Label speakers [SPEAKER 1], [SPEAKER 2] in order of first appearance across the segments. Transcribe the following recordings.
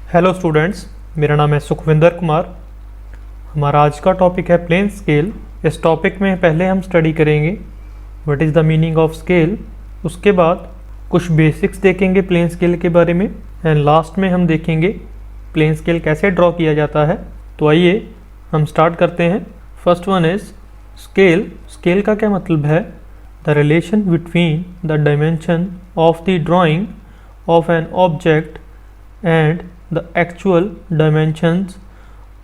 [SPEAKER 1] Hello students, मेरा नाम है सुखविंदर कुमार। हमारा आज का टॉपिक है प्लेन स्केल। इस टॉपिक में पहले हम स्टडी करेंगे what is the meaning of scale, उसके बाद कुछ बेसिक्स देखेंगे प्लेन स्केल के बारे में, एंड लास्ट में हम देखेंगे प्लेन स्केल कैसे ड्रॉ किया जाता है। तो आइए हम स्टार्ट करते हैं। First one is scale. Scale का क्या मतलब है? The relation between the dimension of the drying of an object and the actual dimensions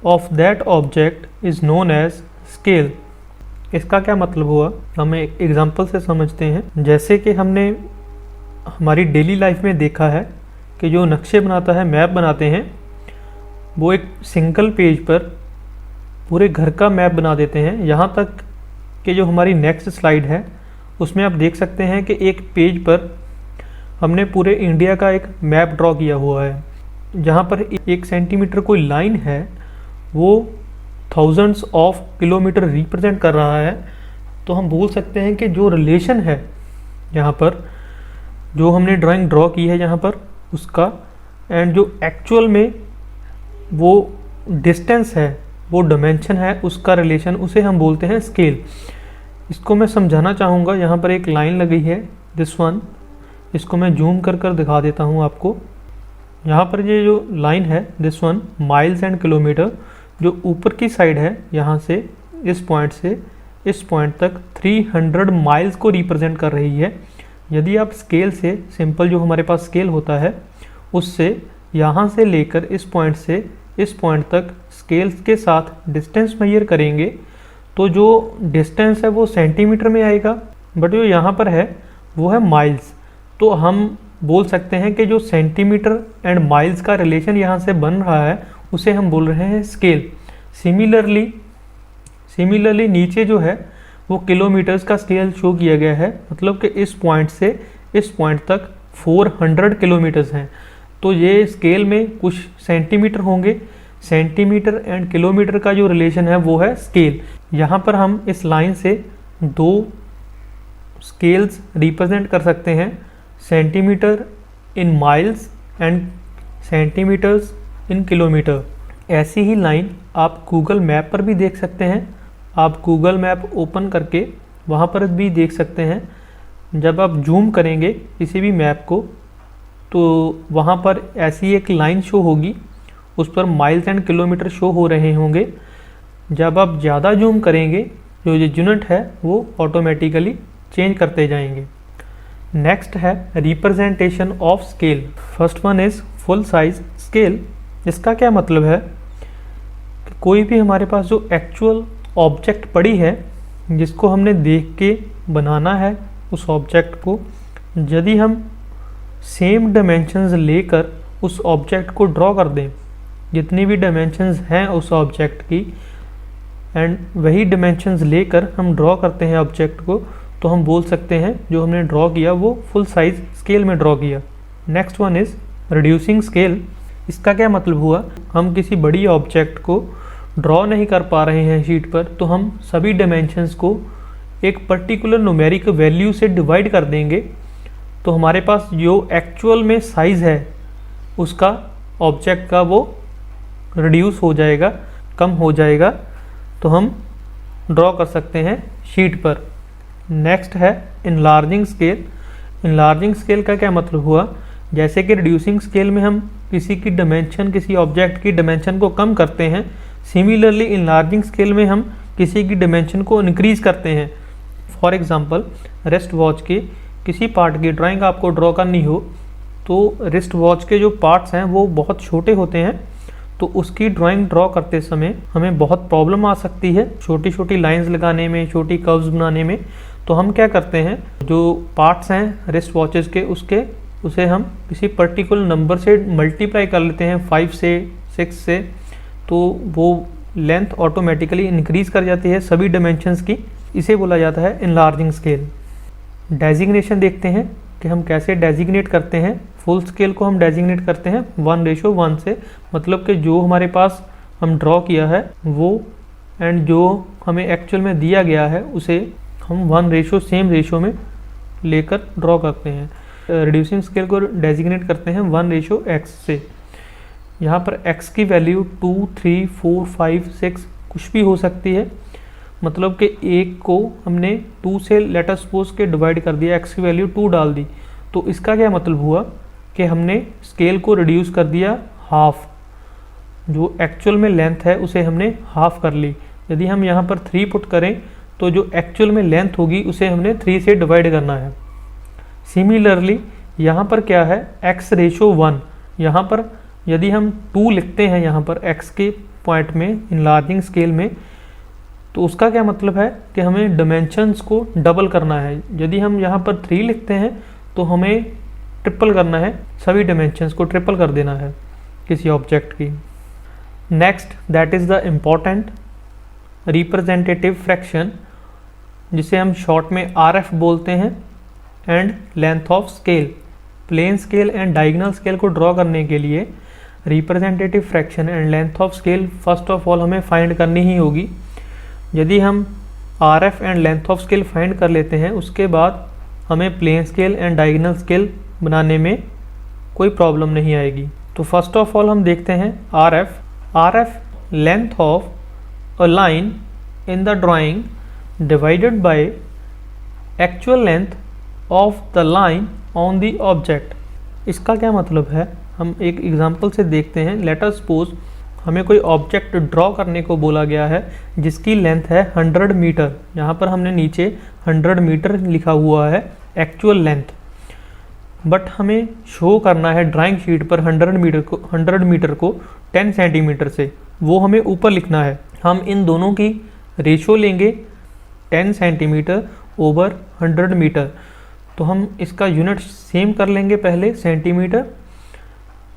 [SPEAKER 1] of that object is known as scale। इसका क्या मतलब हुआ, हम एक एग्जांपल से समझते हैं। जैसे कि हमने हमारी डेली लाइफ में देखा है कि जो नक्शे बनाता है, मैप बनाते हैं, वो एक सिंगल पेज पर पूरे घर का मैप बना देते हैं। यहाँ तक कि जो हमारी नेक्स्ट स्लाइड है उसमें आप देख सकते हैं कि एक पेज पर हमने पूरे इंडिया का एक मैप ड्रॉ किया हुआ है। जहाँ पर 1 सेंटीमीटर कोई लाइन है वो थाउजेंड्स ऑफ किलोमीटर रिप्रेजेंट कर रहा है। तो हम बोल सकते हैं कि जो रिलेशन है यहाँ पर, जो हमने ड्राइंग ड्रॉ की है यहाँ पर, उसका एंड जो एक्चुअल में वो डिस्टेंस है, वो डायमेंशन है, उसका रिलेशन, उसे हम बोलते हैं स्केल। इसको मैं समझाना चाहूँगा। यहाँ पर एक लाइन लगी है, दिस वन। इसको मैं जूम कर दिखा देता हूँ आपको। यहाँ पर ये जो लाइन है, this one, miles and kilometre, जो ऊपर की साइड है, यहाँ से इस पॉइंट से इस पॉइंट तक 300 माइल्स को रिप्रेजेंट कर रही है। यदि आप स्केल से, सिंपल जो हमारे पास स्केल होता है, उससे यहाँ से लेकर इस पॉइंट से इस पॉइंट तक स्केल्स के साथ डिस्टेंस मेजर करेंगे तो जो डिस्टेंस है वो सेंटीमीटर में आएगा, बट जो यहाँ पर है वो है माइल्स। तो हम बोल सकते हैं कि जो सेंटीमीटर एंड माइल्स का रिलेशन यहाँ से बन रहा है उसे हम बोल रहे हैं स्केल। सिमिलरली नीचे जो है वो किलोमीटर्स का स्केल शो किया गया है, मतलब कि इस पॉइंट से इस पॉइंट तक 400 किलोमीटर्स हैं। तो ये स्केल में कुछ सेंटीमीटर होंगे। सेंटीमीटर एंड किलोमीटर का जो रिलेशन है वो है स्केल। यहाँ पर हम इस लाइन से 2 स्केल्स रिप्रेजेंट कर सकते हैं, centimetre in miles and centimetres in kilometre. ऐसी ही लाइन आप गूगल मैप पर भी देख सकते हैं। आप गूगल मैप ओपन करके वहाँ पर भी देख सकते हैं। जब आप जूम करेंगे किसी भी मैप को तो वहाँ पर ऐसी एक लाइन शो होगी, उस पर माइल्स एंड किलोमीटर शो हो रहे होंगे। जब आप ज़्यादा जूम करेंगे जो ये यूनिट है वो ऑटोमेटिकली चेंज करते जाएंगे। नेक्स्ट है representation of scale. First one is full size scale. इसका क्या मतलब है कि कोई भी हमारे पास जो एक्चुअल ऑब्जेक्ट पड़ी है, जिसको हमने देख के बनाना है उस ऑब्जेक्ट को, यदि हम सेम डायमेंशंस लेकर उस ऑब्जेक्ट को ड्रॉ कर दें, जितनी भी डायमेंशंस हैं उस ऑब्जेक्ट की, एंड वही डायमेंशंस लेकर हम ड्रॉ करते हैं ऑब्जेक्ट को, तो हम बोल सकते हैं जो हमने ड्रॉ किया वो फुल साइज स्केल में ड्रॉ किया। Next one is reducing scale. इसका क्या मतलब हुआ? हम किसी बड़ी ऑब्जेक्ट को ड्रॉ नहीं कर पा रहे हैं शीट पर, तो हम सभी डायमेंशंस को एक पर्टिकुलर न्यूमेरिक वैल्यू से डिवाइड कर देंगे। तो हमारे पास जो एक्चुअल में साइज़ है उसका, ऑब्जेक्ट का, वो रिड्यूस हो जाएगा, कम हो जाएगा। तो हम ड्रॉ कर सकते हैं शीट पर। नेक्स्ट है इनलार्जिंग स्केल। इनलार्जिंग स्केल का क्या मतलब हुआ? जैसे कि रिड्यूसिंग स्केल में हम किसी की डायमेंशन, किसी ऑब्जेक्ट की डायमेंशन को कम करते हैं, सिमिलरली इनलार्जिंग स्केल में हम किसी की डायमेंशन को इंक्रीज करते हैं। फॉर एग्जांपल, रिस्ट वॉच के किसी पार्ट की ड्राइंग आपको ड्रॉ करनी हो तो रिस्ट वॉच के जो पार्ट्स हैं वो बहुत छोटे होते हैं, तो उसकी ड्राइंग ड्रॉ करते समय हमें बहुत प्रॉब्लम आ सकती है छोटी छोटी लाइंस लगाने में, छोटी कर्व्स बनाने में। तो हम क्या करते हैं, जो पार्ट्स हैं रिस्ट वॉचेस के, उसे हम किसी पर्टिकुलर नंबर से मल्टीप्लाई कर लेते हैं, 5 से 6 से, तो वो लेंथ ऑटोमेटिकली इंक्रीज कर जाती है सभी डायमेंशंस की। इसे बोला जाता है इनलार्जिंग स्केल। डेजिग्नेशन देखते हैं कि हम कैसे डेजिग्नेट करते हैं। फुल स्केल को हम डेजिग्नेट करते हैं 1:1 से, मतलब कि जो हमारे पास हम ड्रॉ किया है वो एंड जो हमें एक्चुअल में दिया गया है उसे हम 1 सेम रेशो में लेकर ड्रॉ करते हैं। रिड्यूसिंग स्केल को डेजिग्नेट करते हैं 1:x से। यहाँ पर x की वैल्यू 2, 3, 4, 5, 6 कुछ भी हो सकती है। मतलब कि एक को हमने 2 से लेट अस सपोज के डिवाइड कर दिया, x की वैल्यू 2 डाल दी, तो इसका क्या मतलब हुआ कि हमने स्केल को रिड्यूस कर दिया हाफ। जो एक्चुअल में लेंथ है उसे हमने हाफ कर ली। यदि हम यहाँ पर 3 पुट करें तो जो एक्चुअल में लेंथ होगी उसे हमने 3 से डिवाइड करना है। सिमिलरली यहाँ पर क्या है, x रेशो 1। यहाँ पर यदि हम 2 लिखते हैं यहाँ पर x के पॉइंट में इनलार्जिंग स्केल में, तो उसका क्या मतलब है कि हमें डिमेंशंस को डबल करना है। यदि हम यहाँ पर 3 लिखते हैं तो हमें ट्रिपल करना है, सभी डिमेंशंस को ट्रिपल कर देना है किसी ऑब्जेक्ट की। Next that is the important representative fraction, जिसे हम शॉर्ट में RF बोलते हैं, and length of scale. Plane scale and diagonal scale को ड्रॉ करने के लिए representative fraction and length of scale first of all हमें फाइंड करनी ही होगी। यदि हम RF and length of scale find कर लेते हैं, उसके बाद हमें plane scale and diagonal scale बनाने में कोई प्रॉब्लम नहीं आएगी। तो फर्स्ट ऑफ ऑल हम देखते हैं RF length of a line in the drawing divided by actual length of the line on the object. इसका क्या मतलब है, हम एक एग्जांपल से देखते हैं। लेट अस सपोज हमें कोई ऑब्जेक्ट ड्रॉ करने को बोला गया है जिसकी लेंथ है 100 मीटर। यहाँ पर हमने नीचे 100 मीटर लिखा हुआ है एक्चुअल लेंथ, बट हमें शो करना है ड्राइंग शीट पर 100 मीटर को 10 सेंटीमीटर से, वो हमें ऊपर लिखना है। हम इन दोनों की रेशो लेंगे 10 सेंटीमीटर ओवर 100 मीटर, तो हम इसका यूनिट सेम कर लेंगे पहले सेंटीमीटर,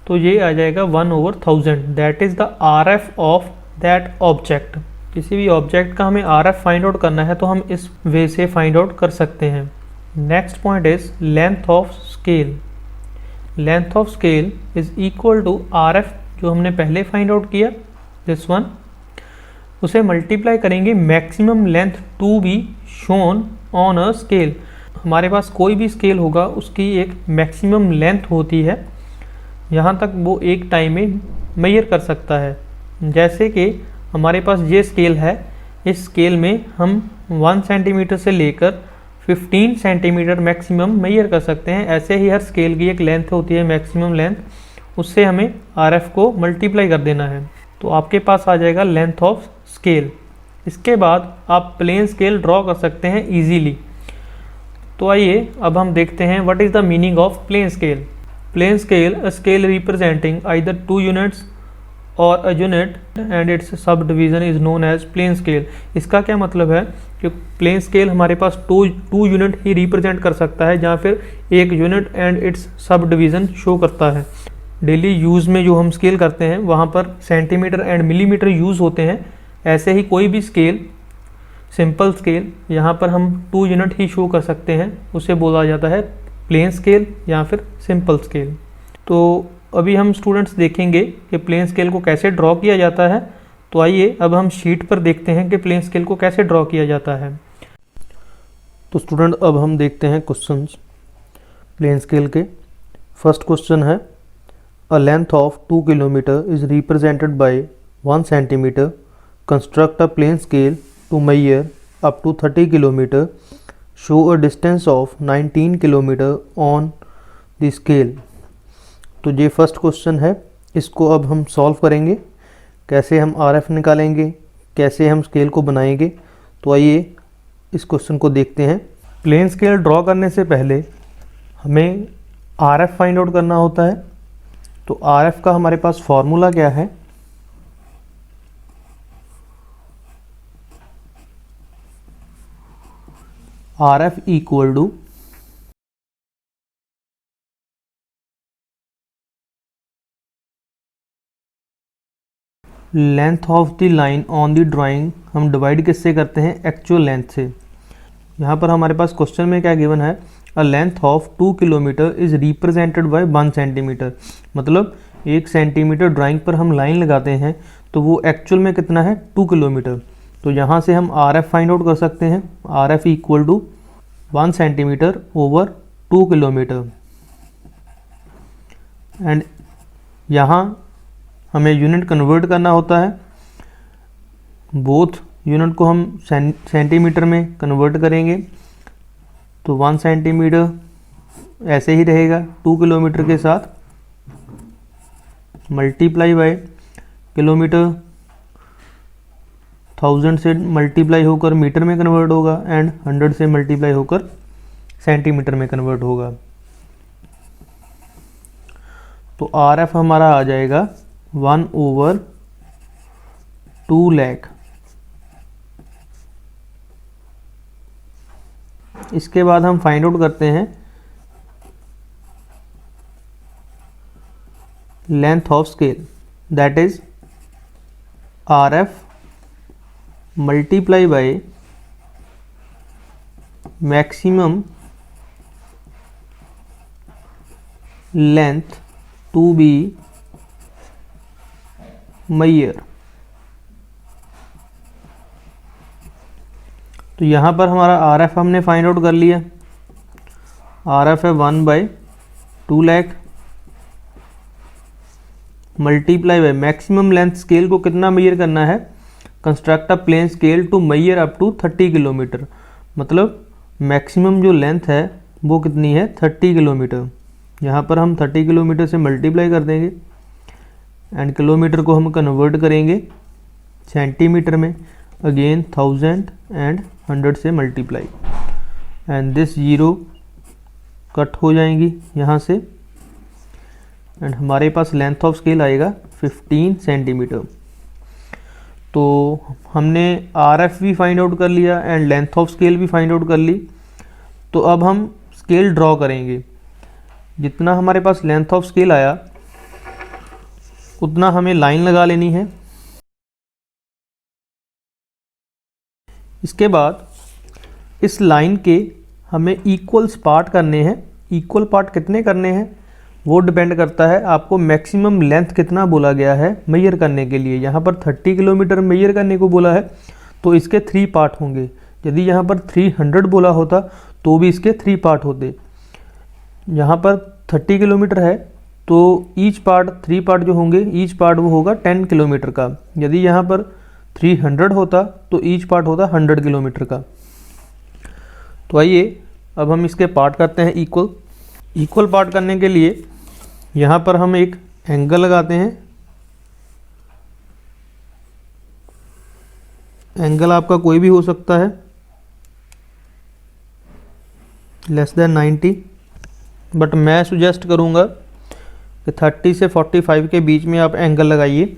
[SPEAKER 1] तो ये आ जाएगा 1/1000। That is the RF of that object. किसी भी ऑब्जेक्ट का हमें RF फाइंड आउट करना है तो हम इस वे से फाइंड आउट कर सकते हैं। Next point is length of scale. Length of scale is equal to RF, जो हमने पहले फाइंड आउट किया दिस वन, उसे मल्टीप्लाई करेंगे maximum length to be shown on a scale. हमारे पास कोई भी स्केल होगा उसकी एक मैक्सिमम लेंथ होती है, यहाँ तक वो एक टाइम में मेजर कर सकता है। जैसे कि हमारे पास ये स्केल है, इस स्केल में हम 1 सेंटीमीटर से लेकर 15 सेंटीमीटर मैक्सिमम मेजर कर सकते हैं। ऐसे ही हर स्केल की एक लेंथ होती है मैक्सिमम लेंथ, उससे हमें RF को मल्टीप्लाई कर देना है, तो आपके पास आ जाएगा लेंथ ऑफ स्केल। इसके बाद आप प्लेन स्केल ड्रॉ कर सकते हैं इजीली। तो आइए अब हम देखते हैं what is the meaning of plane scale. Plane scale, a scale representing either 2 units or a unit and its subdivision is known as plane scale। इसका क्या मतलब है कि प्लेन स्केल हमारे पास 2 यूनिट ही रिप्रेजेंट कर सकता है, जहाँ फिर 1 unit and it's sub division show करता है। डेली यूज़ में जो हम स्केल करते हैं वहाँ पर सेंटीमीटर एंड मिलीमीटर यूज़ होते हैं। ऐसे ही कोई भी स्केल, सिंपल स्केल, यहाँ पर हम 2 यूनिट ही शो कर सकते हैं, उसे बोला जाता है प्लेन स्केल या फिर सिंपल स्केल। तो अभी हम स्टूडेंट्स देखेंगे कि प्लेन स्केल को कैसे ड्रॉ किया जाता है। तो आइए अब हम शीट पर देखते हैं कि प्लेन स्केल को कैसे ड्रॉ किया जाता है। तो स्टूडेंट अब हम देखते हैं क्वेश्चंस प्लेन स्केल के। फर्स्ट क्वेश्चन है, a length of 2 kilometre is represented by 1 centimetre. Construct a plane scale to measure up to 30 kilometre. Show a distance of 19 kilometre on the scale. तो ये first question है, इसको अब हम solve करेंगे। कैसे हम RF निकालेंगे, कैसे हम स्केल को बनाएंगे, तो आइए इस क्वेश्चन को देखते हैं। प्लेन स्केल ड्रॉ करने से पहले हमें RF फाइंड आउट करना होता है। तो RF का हमारे पास फॉर्मूला क्या है, RF equal to length of the line on the drawing. हम डिवाइड किससे करते हैं, एक्चुअल लेंथ से। यहाँ पर हमारे पास क्वेश्चन में क्या गिवन है, a length of 2 kilometre is represented by 1 centimetre. मतलब 1 सेंटीमीटर ड्राइंग पर हम लाइन लगाते हैं तो वो एक्चुअल में कितना है, 2 किलोमीटर। तो यहाँ से हम RF फाइंड आउट कर सकते हैं। RF equal to 1 centimetre over 2 kilometre. And यहाँ हमें यूनिट कन्वर्ट करना होता है। बोथ यूनिट को हम सेंटीमीटर में कन्वर्ट करेंगे तो 1 सेंटीमीटर ऐसे ही रहेगा 2 किलोमीटर के साथ, मल्टीप्लाई बाय किलोमीटर 1000 से मल्टीप्लाई होकर मीटर में कन्वर्ट होगा एंड 100 से मल्टीप्लाई होकर सेंटीमीटर में कन्वर्ट होगा। तो RF हमारा आ जाएगा 1/2 लाख। इसके बाद हम फाइंड आउट करते हैं length of scale, that is RF multiply by maximum length to be measure. तो यहाँ पर हमारा RF हमने फाइंड आउट कर लिया। RF है 1/2 lakh multiply by maximum length scale को कितना मेजर करना है, construct a plane scale to measure up to 30 kilometre. मतलब मैक्सिमम जो लेंथ है वो कितनी है 30 किलोमीटर। यहाँ पर हम 30 किलोमीटर से मल्टीप्लाई कर देंगे एंड किलोमीटर को हम कन्वर्ट करेंगे सेंटीमीटर में, अगेन 1000 एंड 100 से multiply and this zero cut हो जाएंगी यहाँ से एंड हमारे पास लेंथ ऑफ स्केल आएगा 15 सेंटीमीटर। तो हमने RF भी फाइंड आउट कर लिया एंड लेंथ ऑफ स्केल भी फाइंड आउट कर ली। तो अब हम स्केल ड्रॉ करेंगे। जितना हमारे पास लेंथ ऑफ स्केल आया उतना हमें लाइन लगा लेनी है। इसके बाद इस लाइन के हमें इक्वल्स पार्ट करने हैं। इक्वल पार्ट कितने करने हैं वो डिपेंड करता है आपको मैक्सिमम लेंथ कितना बोला गया है मेजर करने के लिए। यहाँ पर 30 किलोमीटर मेजर करने को बोला है तो इसके 3 पार्ट होंगे। यदि यहाँ पर 300 बोला होता तो भी इसके 3 पार्ट होते। यहाँ पर 30 किलोमीटर है तो ईच पार्ट 3 पार्ट जो होंगे ईच पार्ट वो होगा 10 किलोमीटर का। यदि यहाँ पर 300 होता तो ईच पार्ट होता 100 किलोमीटर का। तो आइए अब हम इसके पार्ट करते हैं इक्वल। इक्वल पार्ट करने के लिए यहाँ पर हम एक एंगल लगाते हैं। एंगल आपका कोई भी हो सकता है लेस देन 90, बट मैं सुजेस्ट करूँगा कि 30 से 45 के बीच में आप एंगल लगाइए।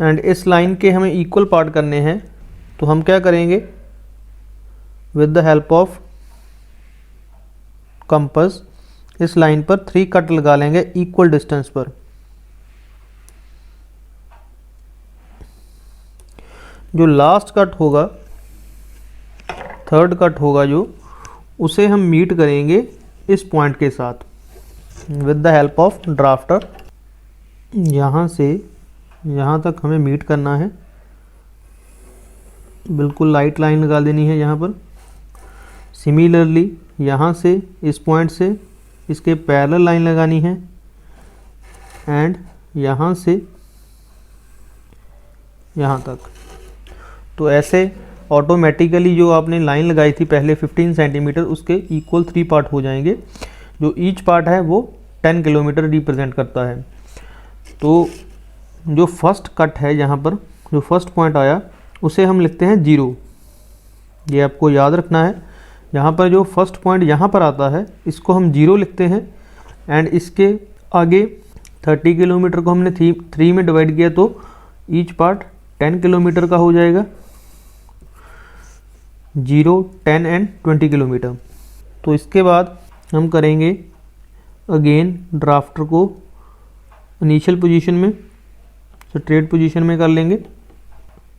[SPEAKER 1] एंड इस लाइन के हमें इक्वल पार्ट करने हैं तो हम क्या करेंगे, with the help of compass इस लाइन पर 3 कट लगा लेंगे इक्वल डिस्टेंस पर। जो लास्ट कट होगा, थर्ड कट होगा जो, उसे हम मीट करेंगे इस पॉइंट के साथ with the help of drafter. यहाँ से यहाँ तक हमें मीट करना है। बिल्कुल लाइट लाइन लगा देनी है यहाँ पर। सिमिलरली यहाँ से इस पॉइंट से इसके पैरेलल लाइन लगानी है एंड यहाँ से यहाँ तक। तो ऐसे ऑटोमेटिकली जो आपने लाइन लगाई थी पहले 15 सेंटीमीटर उसके इक्वल 3 पार्ट हो जाएंगे। जो ईच पार्ट है वो 10 किलोमीटर रिप्रेजेंट करता है। तो जो फर्स्ट कट है यहाँ पर जो फर्स्ट पॉइंट आया उसे हम लिखते हैं 0। ये आपको याद रखना है। यहाँ पर जो फर्स्ट पॉइंट यहाँ पर आता है इसको हम 0 लिखते हैं एंड इसके आगे 30 किलोमीटर को हमने 3 में डिवाइड किया तो ईच पार्ट 10 किलोमीटर का हो जाएगा। 0, 10 एंड 20 किलोमीटर। तो इसके बाद हम करेंगे अगेन ड्राफ्टर को इनिशियल पोजीशन में स्ट्रेट पोजीशन में कर लेंगे।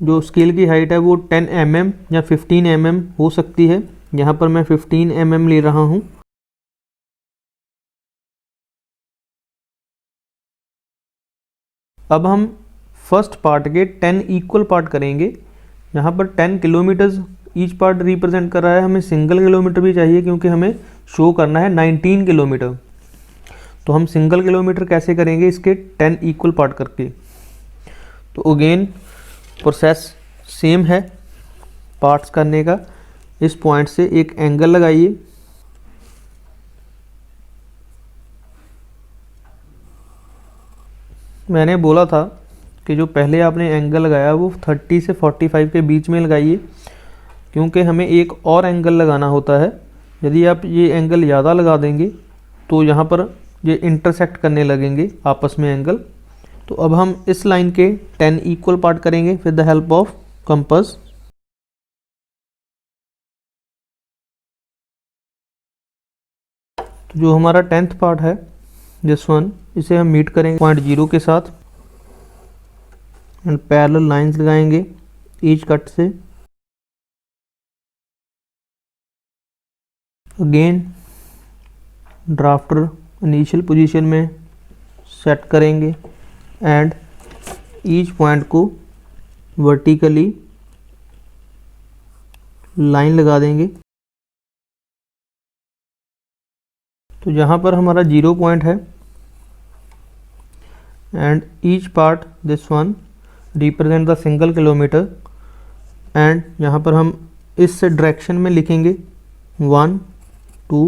[SPEAKER 1] जो स्केल की हाइट है वो 10 mm या 15 mm हो सकती है। यहाँ पर मैं 15 mm ले रहा हूँ। अब हम फर्स्ट पार्ट के 10 इक्वल पार्ट करेंगे। यहाँ पर 10 किलोमीटर्स ईच पार्ट रिप्रेजेंट कर रहा है। हमें सिंगल किलोमीटर भी चाहिए क्योंकि हमें शो करना है 19 किलोमीटर। तो हम सिंगल किलोमीटर कैसे करेंगे, इसके 10 इक्वल पार्ट करके। तो अगेन प्रोसेस सेम है पार्ट्स करने का। इस पॉइंट से एक एंगल लगाइए, मैंने बोला था कि जो पहले आपने एंगल लगाया वो 30 से 45 के बीच में लगाइए, क्योंकि हमें एक और एंगल लगाना होता है। यदि आप ये एंगल ज़्यादा लगा देंगे तो यहाँ पर ये इंटरसेक्ट करने लगेंगे आपस में एंगल। तो अब हम इस लाइन के 10 इक्वल पार्ट करेंगे with the help of compass. तो जो हमारा 10th पार्ट है दिस वन, इसे हम मीट करेंगे पॉइंट 0 के साथ एंड पैरेलल लाइंस लगाएंगे ईच कट से। अगेन ड्राफ्टर इनिशियल पोजीशन में सेट करेंगे एंड ईच पॉइंट को वर्टिकली लाइन लगा देंगे। तो यहाँ पर हमारा 0 पॉइंट है and each part this one represent the single kilometre and यहाँ पर हम इस डायरेक्शन में लिखेंगे 1 2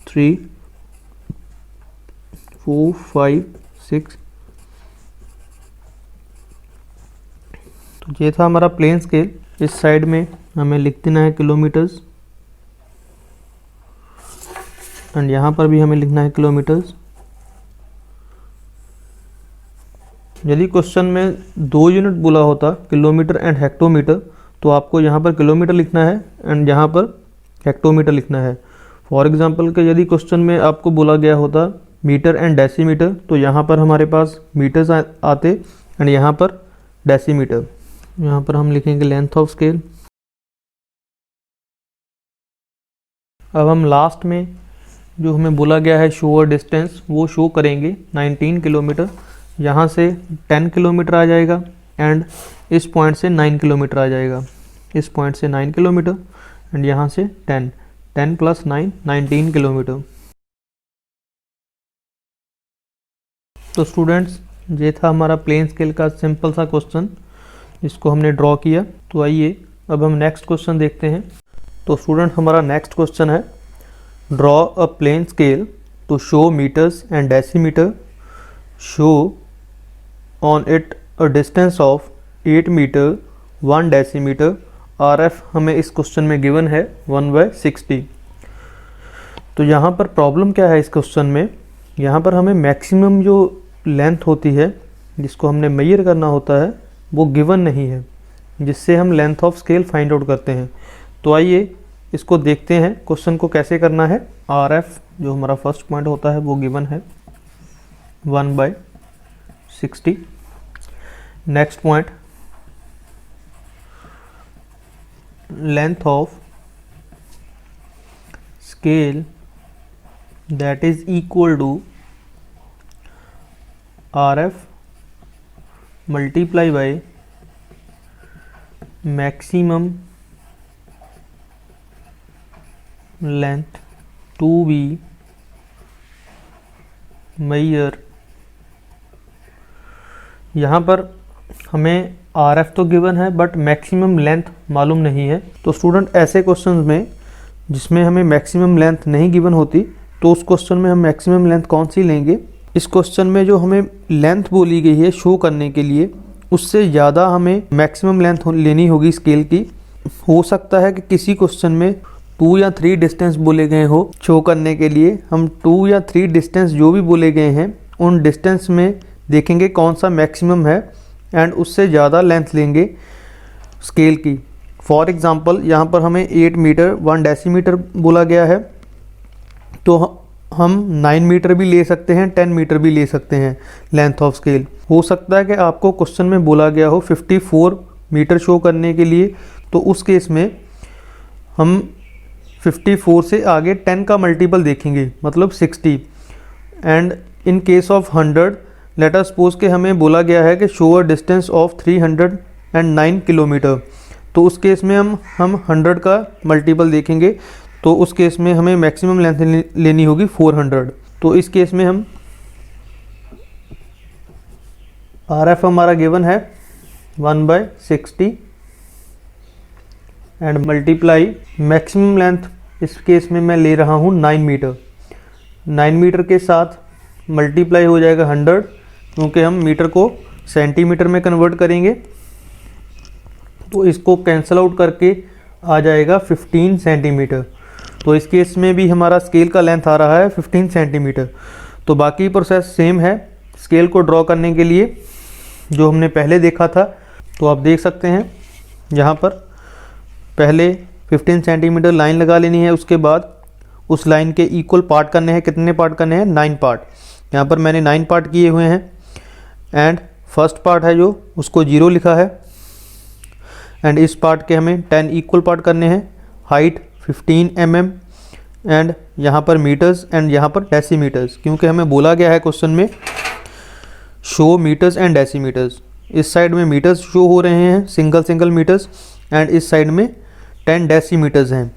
[SPEAKER 1] 3 4 5 6। तो ये था हमारा प्लेन स्केल। इस साइड में हमें लिख देना है किलोमीटर्स एंड यहाँ पर भी हमें लिखना है किलोमीटर्स। यदि क्वेश्चन में 2 यूनिट बोला होता किलोमीटर एंड हेक्टोमीटर, तो आपको यहाँ पर किलोमीटर लिखना है एंड यहाँ पर हेक्टोमीटर लिखना है। फॉर एग्जांपल के यदि क्वेश्चन में आपको बोला गया होता मीटर एंड डेसीमीटर, तो यहाँ पर हमारे पास मीटर्स आते एंड यहाँ पर डेसीमीटर। यहाँ पर हम लिखेंगे लेंथ ऑफ स्केल। अब हम लास्ट में जो हमें बोला गया है शो और डिस्टेंस, वो शो करेंगे 19 किलोमीटर। यहाँ से 10 किलोमीटर आ जाएगा एंड इस पॉइंट से 9 किलोमीटर आ जाएगा। इस पॉइंट से 9 किलोमीटर एंड यहाँ से 10 + 9 19 किलोमीटर। तो स्टूडेंट्स, ये था हमारा प्लेन स्केल का सिंपल सा क्वेश्चन जिसको हमने ड्रॉ किया। तो आइए अब हम नेक्स्ट क्वेश्चन देखते हैं। तो स्टूडेंट, हमारा नेक्स्ट क्वेश्चन है draw a plane scale to show metres and decimetre, show on it a distance of 8 metre 1 decimetre. RF हमें इस क्वेश्चन में गिवन है 1/60। तो यहाँ पर प्रॉब्लम क्या है इस क्वेश्चन में, यहाँ पर हमें मैक्सिमम जो लेंथ होती है जिसको हमने मेजर करना होता है वो गिवन नहीं है, जिससे हम length of scale find out करते हैं। तो आइए इसको देखते हैं क्वेश्चन को कैसे करना है। RF जो हमारा फर्स्ट पॉइंट होता है वो गिवन है 1/60। Next point length of scale that is equal to RF multiply by maximum length to be measure। यहाँ पर हमें RF तो गिवन है बट मैक्सिमम लेंथ मालूम नहीं है। तो स्टूडेंट, ऐसे क्वेश्चंस में जिसमें हमें मैक्सिमम लेंथ नहीं गिवन होती, तो उस क्वेश्चन में हम मैक्सिमम लेंथ कौन सी लेंगे। इस क्वेश्चन में जो हमें लेंथ बोली गई है शो करने के लिए, उससे ज़्यादा हमें मैक्सिमम लेंथ लेनी होगी स्केल की। हो सकता है कि किसी क्वेश्चन में 2 या 3 डिस्टेंस बोले गए हो शो करने के लिए। हम 2 या 3 डिस्टेंस जो भी बोले गए हैं उन डिस्टेंस में देखेंगे कौन सा मैक्सिमम है एंड उससे ज़्यादा लेंथ लेंगे स्केल की। फॉर एग्ज़ाम्पल, यहाँ पर हमें 8 मीटर 1 डेसीमीटर बोला गया है, तो हम 9 मीटर भी ले सकते हैं, 10 मीटर भी ले सकते हैं लेंथ ऑफ स्केल। हो सकता है कि आपको क्वेश्चन में बोला गया हो 54 मीटर शो करने के लिए, तो उस केस में हम 54 से आगे 10 का मल्टीपल देखेंगे, मतलब 60। And in case of 100, let us suppose कि हमें बोला गया है कि show a distance of 309 kilometre, तो उस केस में हम 100 का मल्टीपल देखेंगे। तो उस केस में हमें मैक्सिमम लेंथ लेनी होगी 400। तो इस केस में हम
[SPEAKER 2] RF हमारा गिवन है 1/60 एंड मल्टीप्लाई मैक्सिमम लेंथ, इस केस में मैं ले रहा हूँ 9 मीटर। 9 मीटर के साथ मल्टीप्लाई हो जाएगा 100, क्योंकि हम मीटर को सेंटीमीटर में कन्वर्ट करेंगे, तो इसको कैंसल आउट करके आ जाएगा 15 सेंटीमीटर। तो इस केस में भी हमारा स्केल का लेंथ आ रहा है 15 सेंटीमीटर। तो बाकी प्रोसेस सेम है स्केल को ड्रॉ करने के लिए जो हमने पहले देखा था। तो आप देख सकते हैं यहाँ पर पहले 15 सेंटीमीटर लाइन लगा लेनी है, उसके बाद उस लाइन के इक्वल पार्ट करने हैं। कितने पार्ट करने हैं? 9 पार्ट। यहाँ पर मैंने 9 पार्ट किए हुए हैं एंड फर्स्ट पार्ट है जो उसको 0 लिखा है एंड इस पार्ट के हमें 10 इक्वल पार्ट करने हैं। हाइट 15 mm एंड यहाँ पर मीटर्स एंड यहाँ पर डेसीमीटर्स, क्योंकि हमें बोला गया है क्वेश्चन में शो मीटर्स एंड डेसीमीटर्स। इस साइड में मीटर्स शो हो रहे हैं सिंगल मीटर्स एंड इस साइड में 10 डेसीमीटर्स हैं।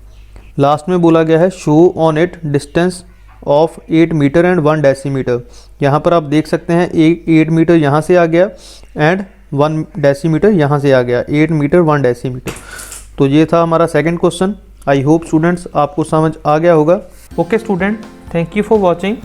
[SPEAKER 2] लास्ट में बोला गया है show on it distance of 8 metre and 1 decimetre. यहाँ पर आप देख सकते हैं 8 मीटर यहाँ से आ गया एंड 1 डेसीमीटर यहाँ से आ गया, 8 मीटर 1 डेसीमीटर। तो ये था हमारा second question. I hope students आपको समझ आ गया होगा।
[SPEAKER 1] Okay student, thank you for watching.